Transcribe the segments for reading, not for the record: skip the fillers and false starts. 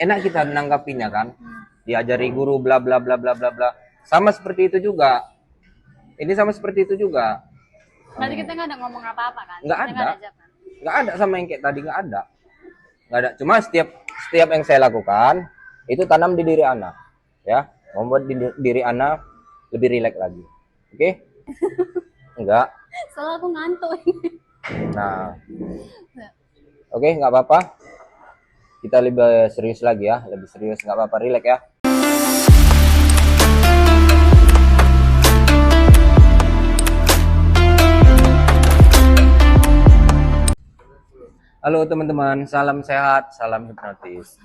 enak kita menanggapinya kan. Diajari guru bla bla bla bla bla bla. Sama seperti itu juga. Ini sama seperti itu juga. Berarti kita nggak ada ngomong apa-apa kan? Nggak Kita ada. nggak aja kan? Nggak ada sama yang kayak tadi, nggak ada. Nggak ada. Cuma setiap yang saya lakukan itu tanam di diri Ana, ya, membuat diri Ana lebih rileks lagi. Oke? Enggak. Soalnya aku ngantuk. Nah, oke, nggak apa-apa. Kita lebih serius lagi ya, lebih serius, nggak apa-apa, rileks ya. Halo teman-teman, salam sehat, salam hipnotis.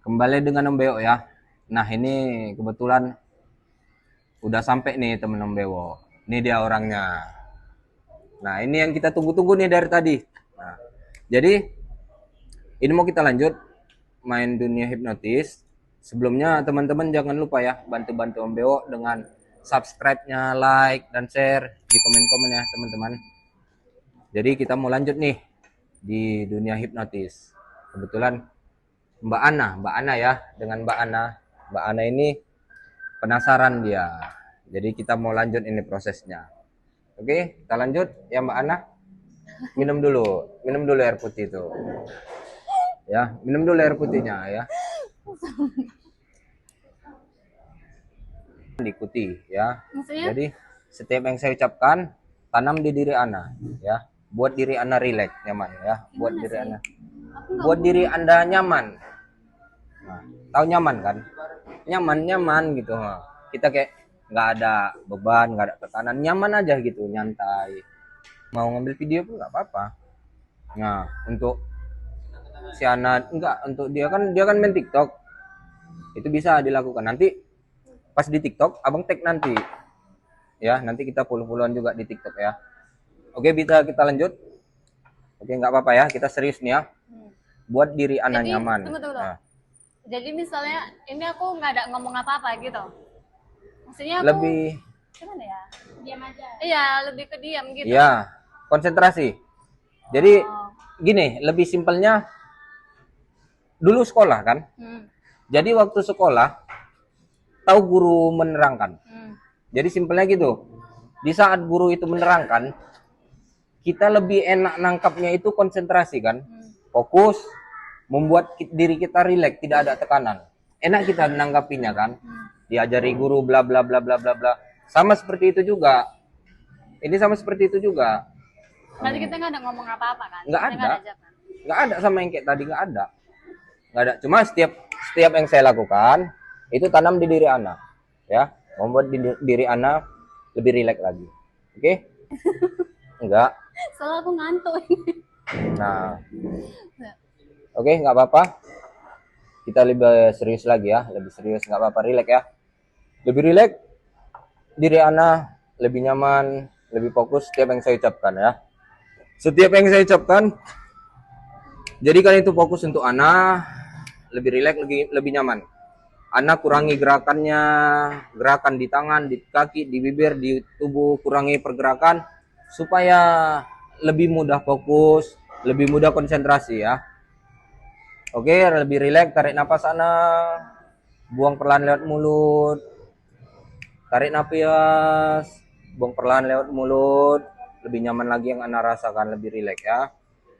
Kembali dengan Om Beo ya. Nah ini kebetulan udah sampai nih temen Om Beo. Ini dia orangnya. Nah ini yang kita tunggu-tunggu nih dari tadi. Nah, jadi ini mau kita lanjut main dunia hipnotis. Sebelumnya teman-teman jangan lupa ya bantu-bantu Om Beo dengan subscribe-nya, like, dan share di komen-komen ya teman-teman. Jadi kita mau lanjut nih di dunia hipnotis. Kebetulan Mbak Ana ya, dengan Mbak Ana ini penasaran dia. Jadi kita mau lanjut ini prosesnya. Oke, kita lanjut ya Mbak Ana. Minum dulu air putih itu. Ya, minum dulu air putihnya ya. Diikuti ya. Maksudnya? Jadi setiap yang saya ucapkan tanam di diri Ana ya. Buat diri Anda rileks, nyaman ya. Buat diri Anda. Buat diri Anda nyaman. Nah, tahu nyaman kan? Nyaman gitu. Nah, kita kayak nggak ada beban, nggak ada tekanan, nyaman aja gitu, nyantai. Mau ngambil video pun nggak apa-apa. Nah, untuk si Ana enggak, untuk dia kan main TikTok. Itu bisa dilakukan. Nanti pas di TikTok, abang tag nanti. Ya, nanti kita follow-followan juga di TikTok ya. Oke, bisa kita lanjut. Oke, nggak apa-apa ya, kita serius nih ya. Buat diri Ana nyaman. Tunggu. Nah, Jadi misalnya ini aku nggak ada ngomong apa-apa gitu. Maksudnya aku lebih, gimana ya? Diam aja. Iya, lebih ke diam gitu. ya, konsentrasi. Jadi gini, lebih simpelnya dulu sekolah kan. Jadi waktu sekolah tahu guru menerangkan. Jadi simpelnya gitu. Di saat guru itu menerangkan, kita lebih enak nangkapnya itu konsentrasi kan, fokus, membuat diri kita rileks, tidak ada tekanan. Enak kita menanggapinya kan, diajari guru bla bla bla bla bla bla. Sama seperti itu juga. Ini sama seperti itu juga. Berarti kita nggak ada ngomong apa-apa kan? Nggak Kita ada. nggak aja kan? Nggak ada sama yang kayak tadi, nggak ada. Nggak ada. Cuma setiap yang saya lakukan itu tanam di diri Ana, ya, membuat diri Ana lebih rileks lagi. Oke? Enggak. Soalnya aku ngantuk. Nah, oke, nggak apa-apa. Kita lebih serius lagi ya, lebih serius, nggak apa-apa, rileks ya. Lebih rileks, diri Ana lebih nyaman, lebih fokus setiap yang saya ucapkan ya. Setiap yang saya ucapkan, jadikan itu fokus untuk Ana, lebih rileks, lebih nyaman. Ana kurangi gerakannya, gerakan di tangan, di kaki, di bibir, di tubuh, kurangi pergerakan supaya lebih mudah fokus, lebih mudah konsentrasi ya. Oke, lebih rileks, tarik nafas Ana, buang perlahan lewat mulut. Tarik nafas, buang perlahan lewat mulut. Lebih nyaman lagi yang Ana rasakan, lebih rileks ya.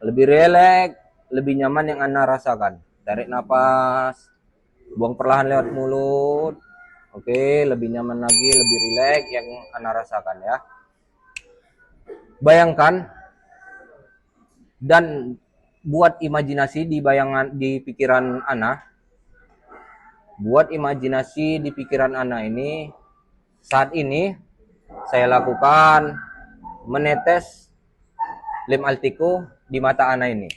Lebih rileks, lebih nyaman yang Ana rasakan. Tarik nafas, buang perlahan lewat mulut. Oke, lebih nyaman lagi, lebih rileks yang Ana rasakan ya. Bayangkan dan buat imajinasi di bayangan, di pikiran Ana. Buat imajinasi di pikiran Ana ini, saat ini saya lakukan menetes lem Altico di mata Ana ini.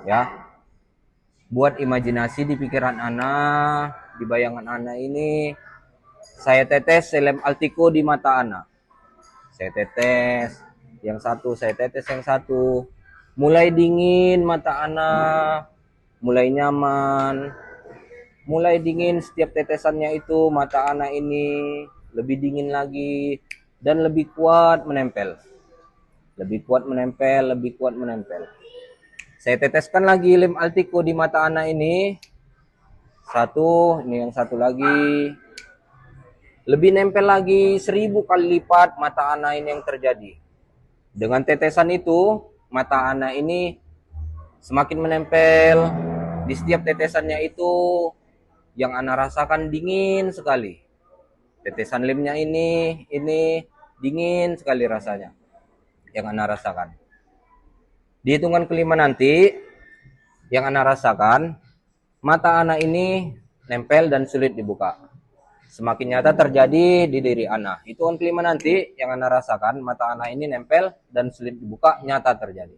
Ya. Buat imajinasi di pikiran Ana, di bayangan Ana ini, saya tetes lem Altico di mata Ana. Saya tetes yang satu, saya tetes yang satu. Mulai dingin mata Ana, mulai nyaman, mulai dingin setiap tetesannya itu, mata Ana ini lebih dingin lagi dan lebih kuat menempel. Lebih kuat menempel, lebih kuat menempel. Saya teteskan lagi lem Altico di mata Ana ini, Satu, ini yang satu lagi. Lebih nempel lagi 1000 kali lipat mata ana ini yang terjadi. Dengan tetesan itu, mata ana ini semakin menempel. Di setiap tetesannya itu, yang ana rasakan dingin sekali. Tetesan lemnya ini dingin sekali rasanya. Yang ana rasakan. Di hitungan kelima nanti, yang ana rasakan, mata ana ini nempel dan sulit dibuka. Semakin nyata terjadi di diri ana. Hitungan kelima nanti, yang ana rasakan, mata ana ini nempel dan sulit dibuka, nyata terjadi.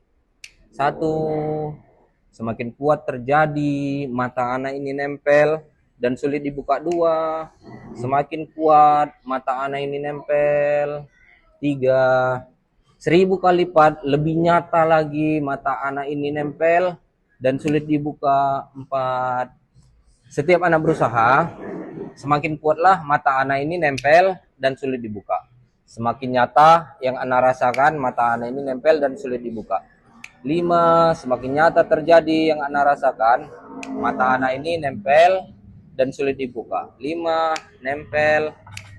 1. Semakin kuat terjadi, mata ana ini nempel dan sulit dibuka. 2. Semakin kuat, mata ana ini nempel. 3. 1000 kali lipat lebih nyata lagi, mata ana ini nempel dan sulit dibuka. 4. Setiap ana berusaha, semakin kuatlah mata ana ini nempel dan sulit dibuka. Semakin nyata yang ana rasakan, mata ana ini nempel dan sulit dibuka. 5. Semakin nyata terjadi yang ana rasakan, mata ana ini nempel dan sulit dibuka. 5. Nempel,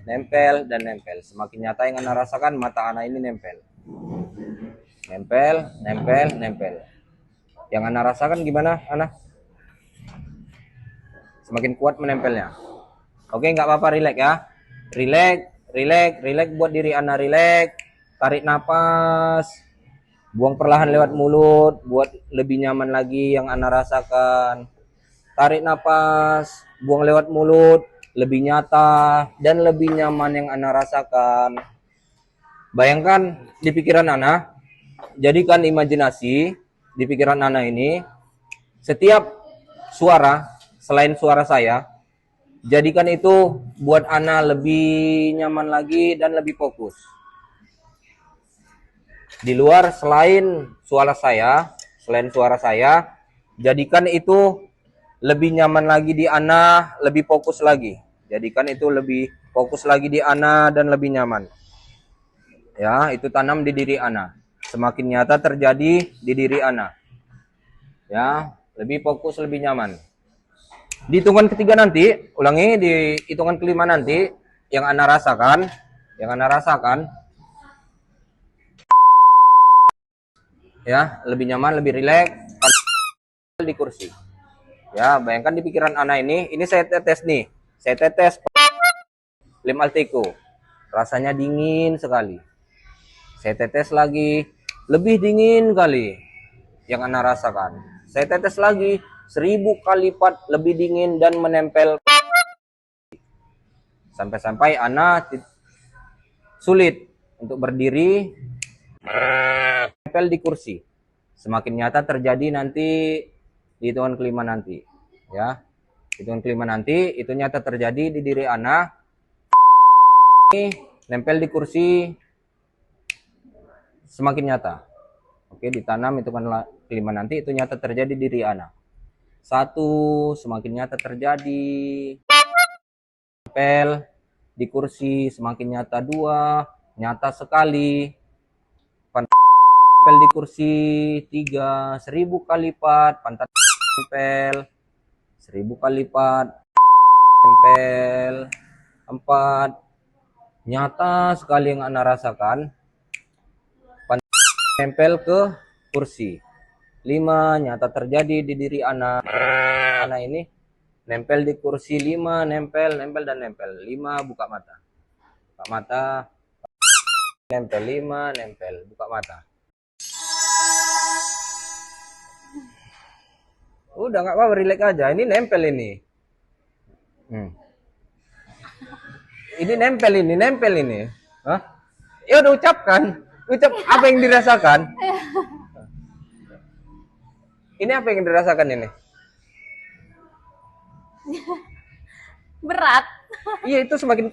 nempel, dan nempel. Semakin nyata yang ana rasakan, mata ana ini nempel. Nempel, nempel, nempel. Yang ana rasakan gimana, ana? Semakin kuat menempelnya. Oke, nggak apa-apa, relax ya. Relax, relax, relax buat diri ana, relax. Tarik napas. Buang perlahan lewat mulut buat lebih nyaman lagi yang ana rasakan. Tarik napas, buang lewat mulut, lebih nyata dan lebih nyaman yang ana rasakan. Bayangkan di pikiran ana, jadikan imajinasi di pikiran ana ini, setiap suara selain suara saya, jadikan itu buat ana lebih nyaman lagi dan lebih fokus. Di luar selain suara saya, jadikan itu lebih nyaman lagi di ana, lebih fokus lagi. Jadikan itu lebih fokus lagi di ana dan lebih nyaman. Ya, itu tanam di diri ana. Semakin nyata terjadi di diri ana. Ya, lebih fokus, lebih nyaman. Di hitungan ketiga nanti, ulangi, di hitungan kelima nanti, yang ana rasakan, ya, lebih nyaman, lebih rileks di kursi. Ya, bayangkan di pikiran ana ini saya tetes nih. Saya tetes lem Alteco. Rasanya dingin sekali. Saya tetes lagi, lebih dingin kali yang ana rasakan. Saya tetes lagi, 1000 kali lipat lebih dingin dan menempel. Sampai-sampai ana sulit untuk berdiri, nempel di kursi. Semakin nyata terjadi nanti di hitungan kelima nanti, ya. Hitungan kelima nanti itu nyata terjadi di diri ana, nempel di kursi, semakin nyata. Oke, ditanam hitungan kelima nanti itu nyata terjadi di diri ana. 1. Semakin nyata terjadi, nempel di kursi, semakin nyata. 2. Nyata sekali, nempel di kursi. 3. 1000 kali lipat, pantat nempel 1000 kali lipat, nempel. 4. Nyata sekali yang ana rasakan, nempel ke kursi. 5. Nyata terjadi di diri ana ini, nempel di kursi. 5. Nempel, nempel, dan nempel. 5. Buka mata, nempel. 5. Nempel, buka mata. Udah, nggak apa-apa, relax aja. Ini nempel ini. Ini nempel ini. Hah? Ya udah, ucap apa yang dirasakan. Ini apa yang dirasakan ini? Berat. Iya, itu semakin